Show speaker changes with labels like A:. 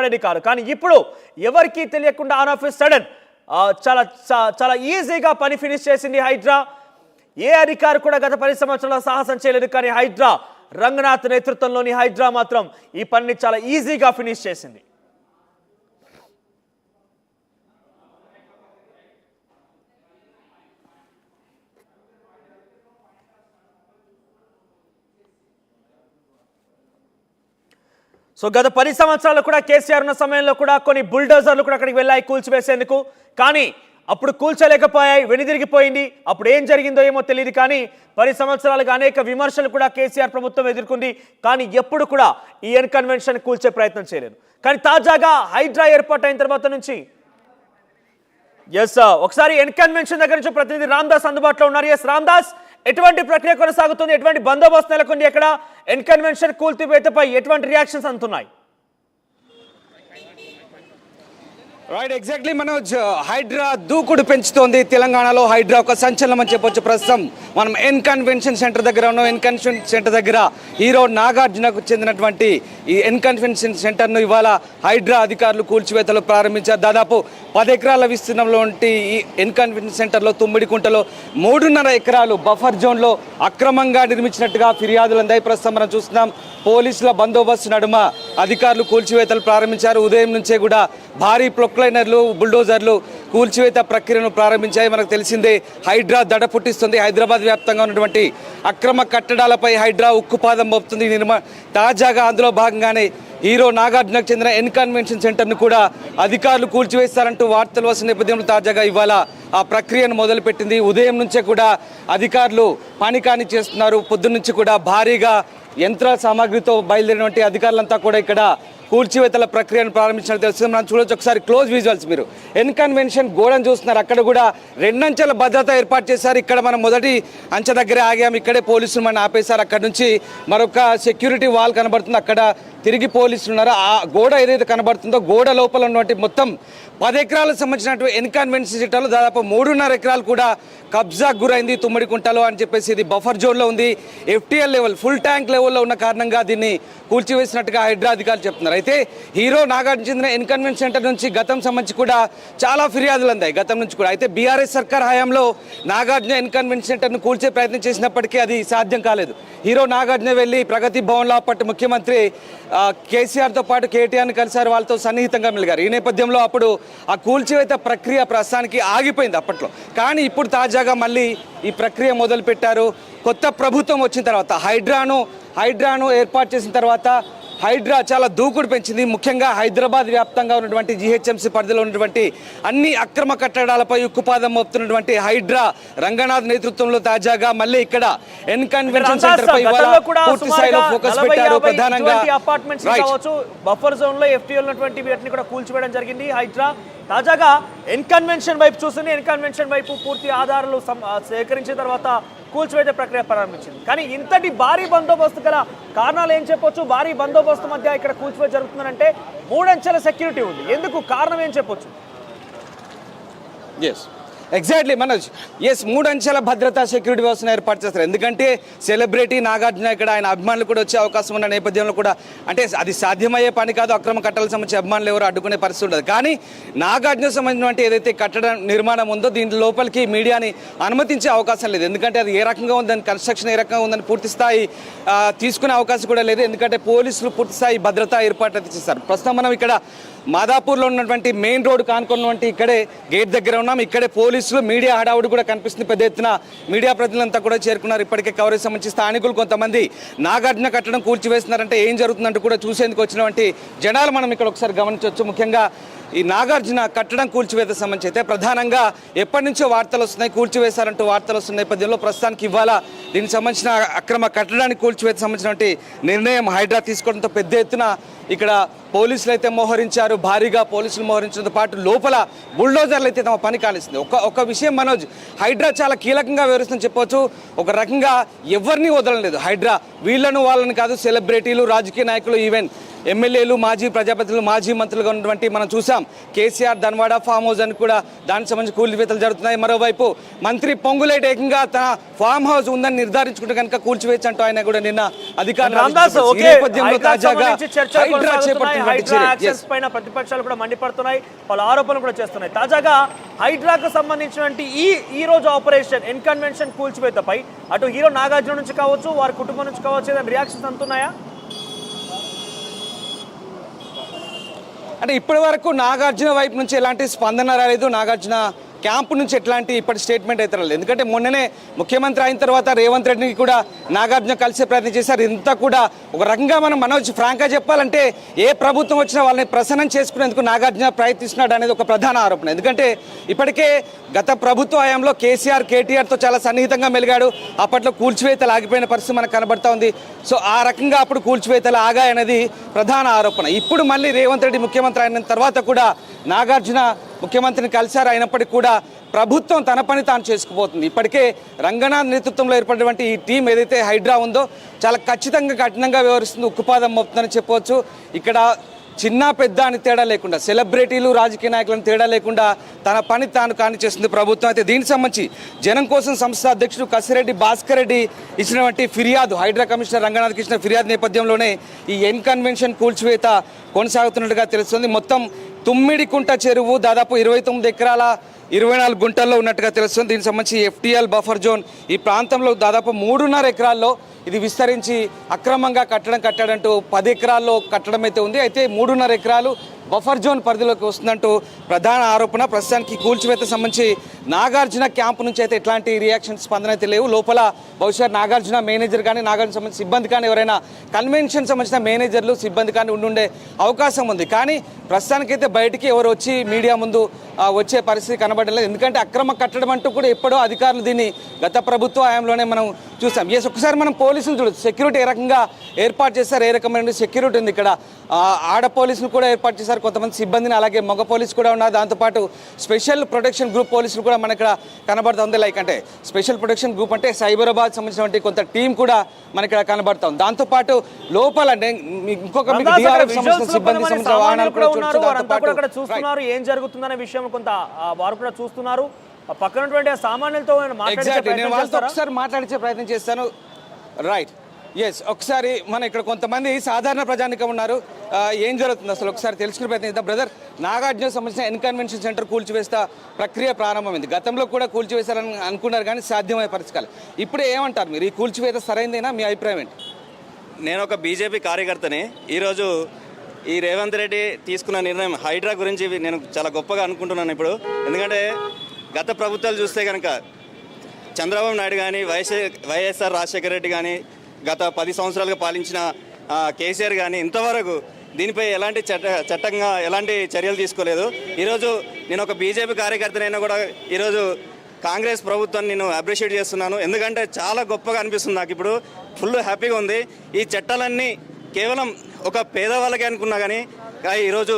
A: నడిపేది కాదు. కానీ ఇప్పుడు ఎవరికీ తెలియకుండా ఆన్ ఆఫ్ సడన్ చాలా చాలా ఈజీగా పని ఫినిష్ చేసింది హైడ్రా. ఏ అధికారి కూడా గత 10 సంవత్సరాల సాహసం చేయలేదు. కానీ హైడ్రా, రంగనాథ్ నేతృత్వంలోని హైడ్రా మాత్రం ఈ పనిని చాలా ఈజీగా ఫినిష్ చేసింది. సో గత 10 సంవత్సరాలు కూడా కేసీఆర్ ఉన్న సమయంలో కూడా కొన్ని బుల్డోజర్లు కూడా అక్కడికి వెళ్ళాయి కూల్చివేసేందుకు. కానీ అప్పుడు కూల్చలేకపోయాయి, వెనుదిరిగిపోయింది. అప్పుడు ఏం జరిగిందో ఏమో తెలియదు. కానీ 10 సంవత్సరాలుగా అనేక విమర్శలు కూడా కేసీఆర్ ప్రభుత్వం ఎదుర్కొంది. కానీ ఎప్పుడు కూడా ఈ ఎన్ కన్వెన్షన్ కూల్చే ప్రయత్నం చేయలేదు. కానీ తాజాగా హైడ్రా ఏర్పాటు అయిన తర్వాత నుంచి ఒకసారి ఎన్ కన్వెన్షన్ దగ్గర నుంచి ప్రతినిధి రామ్దాస్ అందుబాటులో ఉన్నారు. రామ్దాస్, ఎటువంటి ప్రక్రియ కొనసాగుతుంది? ఎటువంటి బందోబస్తు నెలకొంది? ఎక్కడ ఎన్ కన్వెన్షన్ కూల్చివేతపై ఎటువంటి రియాక్షన్స్ అందుతున్నాయి?
B: Right, exactly Manoj. హైడ్రా దూకుడు పెంచుతోంది తెలంగాణలో. హైడ్రా ఒక సంచలనం అని చెప్పొచ్చు. ప్రస్తుతం మనం ఎన్ కన్వెన్షన్ సెంటర్ దగ్గర ఉన్నాం. ఎన్ కన్వెన్షన్ సెంటర్ దగ్గర హీరో నాగార్జునకు చెందినటువంటి ఈ ఎన్ కన్వెన్షన్ సెంటర్ను ఇవాళ హైడ్రా అధికారులు కూల్చివేతలు ప్రారంభించారు. దాదాపు 10 ఎకరాల విస్తీర్ణంలో ఉంటే ఈ ఎన్ కన్వెన్షన్ సెంటర్లో తుమ్మిడికుంటలో 3.5 ఎకరాలు బఫర్ జోన్లో అక్రమంగా నిర్మించినట్టుగా ఫిర్యాదులు అందాయి. ప్రస్తుతం మనం చూస్తున్నాం పోలీసుల బందోబస్తు నడుమ అధికారులు కూల్చివేతలు ప్రారంభించారు. ఉదయం నుంచే కూడా భారీ ప్రొక్లైనర్లు, బుల్డోజర్లు కూల్చివేత ప్రక్రియను ప్రారంభించాయి. మనకు తెలిసిందే హైడ్రా దడ పుట్టిస్తుంది. హైదరాబాద్ వ్యాప్తంగా ఉన్నటువంటి అక్రమ కట్టడాలపై హైడ్రా ఉక్కుపాదం మోపుతుంది. తాజాగా అందులో భాగంగానే హీరో నాగార్జునకు చెందిన ఎన్ కన్వెన్షన్ సెంటర్ను కూడా అధికారులు కూల్చివేస్తారంటూ వార్తలు వస్తున్న నేపథ్యంలో తాజాగా ఇవాళ ఆ ప్రక్రియను మొదలుపెట్టింది. ఉదయం నుంచే కూడా అధికారులు పనికాని చేస్తున్నారు. పొద్దున్నుంచి కూడా భారీగా యంత్ర సామాగ్రితో బయలుదేరినటువంటి అధికారులంతా కూడా ఇక్కడ కూల్చివేతల ప్రక్రియను ప్రారంభించినట్టు తెలుస్తుంది. మనం చూడొచ్చు ఒకసారి క్లోజ్ విజువల్స్. మీరు ఎన్ కన్వెన్షన్ గోడను చూస్తున్నారు. అక్కడ కూడా 2 అంచెల భద్రత ఏర్పాటు చేశారు. ఇక్కడ మనం మొదటి అంచె దగ్గరే ఆగాము. ఇక్కడే పోలీసులు మనం ఆపేశారు. అక్కడ నుంచి మరొక సెక్యూరిటీ వాల్ కనబడుతుంది. అక్కడ తిరిగి పోలీసులు ఉన్నారు. ఆ గోడ ఏదైతే కనబడుతుందో గోడ లోపల ఉన్నటువంటి మొత్తం 10 ఎకరాలకు సంబంధించినటువంటి ఎన్ కన్వెన్షన్ సెంటర్లో దాదాపు 3.5 ఎకరాలు కూడా కబ్జాకు గురైంది తుమ్మిడికుంటలో అని చెప్పేసి. ఇది బఫర్ జోన్లో ఉంది. FTL లెవెల్, ఫుల్ ట్యాంక్ లెవెల్లో ఉన్న కారణంగా దీన్ని కూల్చివేసినట్టుగా హైడ్రా అధికారులు చెప్తున్నారు. అయితే హీరో నాగార్జున చెందిన ఎన్ కన్వెన్షన్ సెంటర్ నుంచి గతం సంబంధించి కూడా చాలా ఫిర్యాదులు అందాయి గతం నుంచి కూడా. అయితే బీఆర్ఎస్ సర్కార్ హయాంలో నాగార్జున ఎన్ కన్వెన్షన్ సెంటర్ను కూల్చే ప్రయత్నం చేసినప్పటికీ అది సాధ్యం కాలేదు. హీరో నాగార్జున వెళ్ళి ప్రగతి భవన్లో అప్పటి ముఖ్యమంత్రి కేసీఆర్తో పాటు కేటీఆర్ని కలిసారు. వాళ్ళతో సన్నిహితంగా మెలిగారు. ఈ నేపథ్యంలో అప్పుడు ఆ కూల్చివేత ప్రక్రియ ప్రస్తుతానికి ఆగిపోయింది అప్పట్లో. కానీ ఇప్పుడు తాజాగా మళ్ళీ ఈ ప్రక్రియ మొదలుపెట్టారు. కొత్త ప్రభుత్వం వచ్చిన తర్వాత హైడ్రాను ఏర్పాటు చేసిన తర్వాత హైడ్రా చాలా దూకుడు పెంచింది. ముఖ్యంగా హైదరాబాద్ వ్యాప్తంగా ఉన్నటువంటి GHMC పరిధిలో ఉన్నటువంటి అన్ని అక్రమ కట్టడాలపై ఉక్కుపాదం మోపుతున్నటువంటి హైడ్రా రంగనాథ్ నేతృత్వంలో తాజాగా మళ్ళీ ఇక్కడ ఎన్ కన్వెన్షన్ సెంటర్ పై పూర్తి స్థాయిలో ఫోకస్ పెట్టారు. ప్రధానంగా
A: బఫర్ జోన్ లో FTL ఉన్నటువంటి వీటిని కూడా కూల్చివేయడం జరిగింది హైడ్రా. తాజాగా ఎన్ కన్వెన్షన్ వైపు చూస్తుంది. ఎన్ కన్వెన్షన్ వైపు పూర్తి ఆధారాలు సేకరించిన తర్వాత కూల్చివేత ప్రక్రియ ప్రారంభించింది. కానీ ఇంతటి భారీ బందోబస్తు గల కారణాలు ఏం చెప్పొచ్చు? భారీ బందోబస్తు మధ్య ఇక్కడ కూల్చివేత జరుగుతుందంటే 3 అంచెల సెక్యూరిటీ ఉంది. ఎందుకు కారణం ఏం చెప్పొచ్చు?
B: ఎగ్జాక్ట్లీ మనోజ్. 3 అంచెల భద్రతా సెక్యూరిటీ వ్యవస్థను ఏర్పాటు చేస్తారు. ఎందుకంటే సెలబ్రిటీ నాగార్జున ఇక్కడ ఆయన అభిమానులు కూడా వచ్చే అవకాశం ఉన్న నేపథ్యంలో కూడా, అంటే అది సాధ్యమయ్యే పని కాదు. అక్రమ కట్టడాలకు సంబంధించి అభిమానులు ఎవరు అడ్డుకునే పరిస్థితి ఉండదు. కానీ నాగార్జున సంబంధించినటువంటి ఏదైతే కట్టడ నిర్మాణం ఉందో దీని లోపలికి మీడియాని అనుమతించే అవకాశం లేదు. ఎందుకంటే అది ఏ రకంగా ఉంది, దాని కన్స్ట్రక్షన్ ఏ రకంగా ఉందని పూర్తి స్థాయి తీసుకునే అవకాశం కూడా లేదు. ఎందుకంటే పోలీసులు పూర్తి స్థాయి భద్రతా ఏర్పాట్లు అయితే చేస్తారు. ప్రస్తుతం మనం ఇక్కడ మాదాపూర్లో ఉన్నటువంటి మెయిన్ రోడ్ కానుకున్నటువంటి ఇక్కడే గేట్ దగ్గర ఉన్నాం. ఇక్కడే పోలీసులు, మీడియా హడావుడి కూడా కనిపిస్తుంది. పెద్ద ఎత్తున మీడియా ప్రతినిధులంతా కూడా చేరుకున్నారు. ఇప్పటికే కవరేజ్ సంబంధించి స్థానికులు కొంతమంది నాగార్జున కట్టడం కూల్చివేస్తున్నారంటే ఏం జరుగుతుందంటూ కూడా చూసేందుకు వచ్చినటువంటి జనాలు మనం ఇక్కడ ఒకసారి గమనించవచ్చు. ముఖ్యంగా ఈ నాగార్జున కట్టడం కూల్చివేత సంబంధించి అయితే ప్రధానంగా ఎప్పటి నుంచో వార్తలు వస్తున్నాయి. కూల్చివేశారంటూ వార్తలు వస్తున్న నేపథ్యంలో ప్రస్తుతానికి ఇవాళ దీనికి సంబంధించిన అక్రమ కట్టడానికి కూల్చివేత సంబంధించినటువంటి నిర్ణయం హైడ్రా తీసుకోవడంతో పెద్ద ఎత్తున ఇక్కడ పోలీసులు అయితే మోహరించారు. భారీగా పోలీసులు మోహరించడంతో పాటు లోపల బుల్డోజర్లు అయితే తమ పని కానిస్తుంది. ఒక విషయం మనోజ్, హైడ్రా చాలా కీలకంగా వివరిస్తుందని చెప్పవచ్చు. ఒక రకంగా ఎవరిని వదలలేదు హైడ్రా. వీళ్ళను వాళ్ళని కాదు, సెలబ్రిటీలు, రాజకీయ నాయకులు, ఈవెన్ ఎమ్మెల్యేలు, మాజీ ప్రజాప్రతినిధులు, మాజీ మంత్రులుగా ఉన్నటువంటి మనం చూసాం. కేసీఆర్ ధన్వాడ ఫామ్ హౌస్ అని కూడా దానికి సంబంధించి కూల్చివేతలు జరుగుతున్నాయి. మరోవైపు మంత్రి పొంగులేటి ఏకంగా తన ఫామ్ హౌస్ ఉందని నిర్ధారించుకుంటే కనుక కూల్చివేయచ్చు అంటూ ఆయన కూడా నిన్న అధికారులు నేపథ్యంలో తాజాగా హైడ్రా చేపట్టినటువంటి
A: పైన ప్రతిపక్షాలు కూడా మండిపడుతున్నాయి, పలు ఆరోపణలు కూడా చేస్తున్నాయి. తాజాగా హైడ్రాకు సంబంధించినటువంటి ఈ రోజు ఆపరేషన్ ఎన్కన్వెన్షన్ కూల్చివేతపై అటు హీరో నాగార్జున నుంచి కావచ్చు, వారి కుటుంబం నుంచి కావచ్చు, ఏదైనా రియాక్షన్స్ అందుతున్నాయా?
B: అంటే ఇప్పటి వరకు నాగార్జున వైపు నుంచి ఎలాంటి స్పందన రాలేదు. నాగార్జున క్యాంపు నుంచి ఎట్లాంటి ఇప్పటి స్టేట్మెంట్ అయితే రాలేదు. ఎందుకంటే మొన్ననే ముఖ్యమంత్రి అయిన తర్వాత రేవంత్ రెడ్డిని కూడా నాగార్జున కలిసే ప్రయత్నం చేశారు. ఇంత కూడా ఒక రకంగా మనోజ్ ఫ్రాంక్గా చెప్పాలంటే ఏ ప్రభుత్వం వచ్చినా వాళ్ళని ప్రసన్నం చేసుకునేందుకు నాగార్జున ప్రయత్నిస్తున్నాడు అనేది ఒక ప్రధాన ఆరోపణ. ఎందుకంటే ఇప్పటికే గత ప్రభుత్వ హయాంలో కేసీఆర్, కేటీఆర్తో చాలా సన్నిహితంగా మెలిగాడు. అప్పట్లో కూల్చివేతలు ఆగిపోయిన పరిస్థితి మనకు కనబడతా ఉంది. సో ఆ రకంగా అప్పుడు కూల్చివేతలు ఆగాయనేది ప్రధాన ఆరోపణ. ఇప్పుడు మళ్ళీ రేవంత్ రెడ్డి ముఖ్యమంత్రి అయిన తర్వాత కూడా నాగార్జున ముఖ్యమంత్రిని కలిశారు. అయినప్పటికీ కూడా ప్రభుత్వం తన పని తాను చేసుకుపోతుంది. ఇప్పటికే రంగనాథ్ నేతృత్వంలో ఏర్పడినటువంటి ఈ టీం ఏదైతే హైడ్రా ఉందో చాలా ఖచ్చితంగా కఠినంగా వ్యవహరిస్తుంది, ఉక్కుపాదం మోపుతుందని చెప్పవచ్చు. ఇక్కడ చిన్న పెద్ద అని తేడా లేకుండా, సెలబ్రిటీలు, రాజకీయ నాయకులను తేడా లేకుండా తన పని తాను కానిచేస్తుంది ప్రభుత్వం. అయితే దీనికి సంబంధించి జనం కోసం సంస్థ అధ్యక్షుడు కసిరెడ్డి భాస్కర్ రెడ్డి ఇచ్చినటువంటి ఫిర్యాదు, హైడ్రా కమిషనర్ రంగనాథ్కి ఇచ్చిన ఫిర్యాదు నేపథ్యంలోనే ఈ ఎన్కన్వెన్షన్ కూల్చివేత కొనసాగుతున్నట్టుగా తెలుస్తుంది. మొత్తం తుమ్మిడికుంట చెరువు దాదాపు 29 ఎకరాల 24 గుంటల్లో ఉన్నట్టుగా తెలుస్తుంది. దీనికి సంబంధించి ఎఫ్టీఎల్ బఫర్ జోన్ ఈ ప్రాంతంలో దాదాపు 3.5 ఎకరాల్లో ఇది విస్తరించి అక్రమంగా కట్టాడంటూ 10 ఎకరాల్లో కట్టడం అయితే ఉంది. అయితే 3.5 ఎకరాలు బఫర్ జోన్ పరిధిలోకి వస్తుందంటూ ప్రధాన ఆరోపణ. ప్రస్తుతానికి కూల్చివేత సంబంధించి నాగార్జున క్యాంపు నుంచి అయితే ఎట్లాంటి రియాక్షన్ స్పందన అయితే లేవు. లోపల బహుశా నాగార్జున మేనేజర్ కానీ, నాగార్జున సంబంధించిన సిబ్బంది కానీ, ఎవరైనా కన్వెన్షన్ సంబంధించిన మేనేజర్లు, సిబ్బంది కానీ ఉండే అవకాశం ఉంది. కానీ ప్రస్తుతానికైతే బయటికి ఎవరు వచ్చి మీడియా ముందు వచ్చే పరిస్థితి కనబడలేదు. ఎందుకంటే అక్రమ కట్టడం అంటూ కూడా ఎప్పుడో అధికారులు దీన్ని గత ప్రభుత్వ హయాంలోనే మనం చూసాం. ఒకసారి మనం పోలీసులు చూడొచ్చు, సెక్యూరిటీ ఏ రకంగా ఏర్పాటు చేస్తారు, ఏ రకమైన సెక్యూరిటీ ఉంది. ఇక్కడ ఆడ పోలీసులు కూడా ఏర్పాటు చేశారు, కొంతమంది సిబ్బందిని, అలాగే మగ పోలీసు కూడా ఉన్నారు. దాంతోపాటు స్పెషల్ ప్రొటెక్షన్ గ్రూప్ పోలీసులు కూడా మన ఇక్కడ కనబడుతుంది. లైక్ అంటే స్పెషల్ ప్రొటెక్షన్ గ్రూప్ అంటే సైబరాబాద్ సంబంధించినటువంటి కొంత టీం కూడా మన ఇక్కడ కనబడుతుంది. దాంతోపాటు లోపల ఇంకొక సిబ్బంది సంబంధించిన వాహనాలు కూడా
A: చూస్తున్నారు. ఏం జరుగుతుందనే విషయం కొంత వారు కూడా చూస్తున్నారు. పక్కనటువంటి సామాన్యులతో
B: ఒకసారి మాట్లాడించే ప్రయత్నం చేస్తాను. రైట్, ఎస్, ఒకసారి మన ఇక్కడ కొంతమంది సాధారణ ప్రజానికం ఉన్నారు. ఏం జరుగుతుంది అసలు ఒకసారి తెలుసుకునే ప్రయత్నం చేద్దాం. బ్రదర్, నాగార్జున సంబంధించిన ఎన్కన్వెన్షన్ సెంటర్ కూల్చివేస్తా ప్రక్రియ ప్రారంభమైంది. గతంలో కూడా కూల్చివేశారని అనుకున్నారు కానీ సాధ్యమయ్యే పరిస్థితులు. ఇప్పుడు ఏమంటారు మీరు? ఈ కూల్చివేత సరైందేనా? మీ అభిప్రాయం ఏంటి?
C: నేను ఒక బీజేపీ కార్యకర్తని. ఈరోజు ఈ రేవంత్ రెడ్డి తీసుకున్న నిర్ణయం హైడ్రా గురించి నేను చాలా గొప్పగా అనుకుంటున్నాను ఇప్పుడు. ఎందుకంటే గత ప్రభుత్వాలు చూస్తే కనుక చంద్రబాబు నాయుడు కానీ, వైఎస్ఆర్ రాజశేఖర రెడ్డి కానీ, గత 10 సంవత్సరాలుగా పాలించిన కేసీఆర్ కానీ ఇంతవరకు దీనిపై ఎలాంటి చట్టంగా ఎలాంటి చర్యలు తీసుకోలేదు. ఈరోజు నేను ఒక బీజేపీ కార్యకర్తనైనా కూడా ఈరోజు కాంగ్రెస్ ప్రభుత్వాన్ని నేను అప్రిషియేట్ చేస్తున్నాను. ఎందుకంటే చాలా గొప్పగా అనిపిస్తుంది నాకు. ఇప్పుడు ఫుల్ హ్యాపీగా ఉంది. ఈ చట్టాలన్నీ కేవలం ఒక పేదవాళ్ళకే అనుకున్నా కానీ ఈరోజు